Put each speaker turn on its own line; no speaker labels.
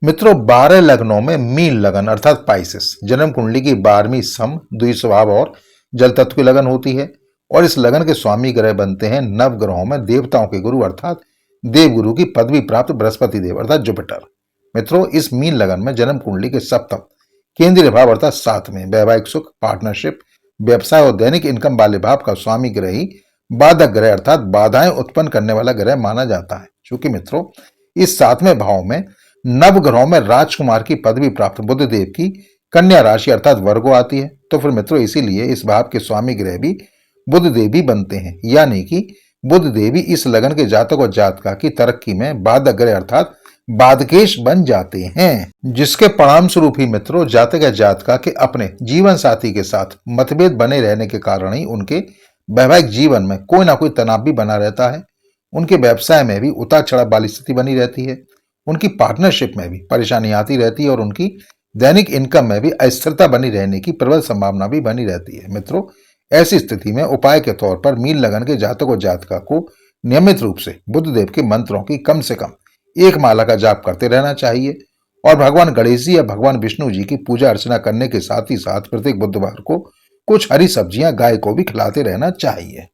मित्रों 12 लग्नों में मीन लगन अर्थात पाइसेस जन्म कुंडली की 12वीं सम द्विस्वभाव और जल तत्व की लगन होती है और इस लगन के स्वामी ग्रह बनते हैं नव ग्रहों में देवताओं के गुरु अर्थात देवगुरु की पदवी प्राप्त बृहस्पति देव अर्थात जुपिटर। मित्रों इस मीन लगन में जन्म कुंडली के सप्तम केंद्रीय भाव अर्थात 7 में वैवाहिक सुख, पार्टनरशिप, व्यवसाय और दैनिक इनकम वाले भाव का स्वामी ग्रह ही बाधक ग्रह अर्थात बाधाएं उत्पन्न करने वाला ग्रह माना जाता है। क्योंकि मित्रों इस 7वें भाव में नव ग्रहों में राजकुमार की पदवी प्राप्त बुध देव की कन्या राशि अर्थात वर्गो आती है, तो फिर मित्रों इसीलिए इस भाव के स्वामी ग्रह भी बुध देवी बनते हैं, यानी कि बुध देवी इस लगन के जातक और जातका की तरक्की में बाधक ग्रह अर्थात बाधकेश बन जाते हैं, जिसके परिणाम स्वरूप ही मित्रों जातक या जातका के अपने जीवन साथी के साथ मतभेद बने रहने के कारण ही उनके वैवाहिक जीवन में कोई ना कोई तनाव भी बना रहता है, उनके व्यवसाय में भी उतार चढ़ाव वाली स्थिति बनी रहती है, उनकी पार्टनरशिप में भी परेशानी आती रहती है और उनकी दैनिक इनकम में भी अस्थिरता बनी रहने की प्रबल संभावना भी बनी रहती है। मित्रों ऐसी स्थिति में उपाय के तौर पर मीन लगन के जातक और जातका को नियमित रूप से बुध देव के मंत्रों की कम से कम एक माला का जाप करते रहना चाहिए और भगवान गणेश जी या भगवान विष्णु जी की पूजा अर्चना करने के साथ ही साथ प्रत्येक बुधवार को कुछ हरी सब्जियां गाय को भी खिलाते रहना चाहिए।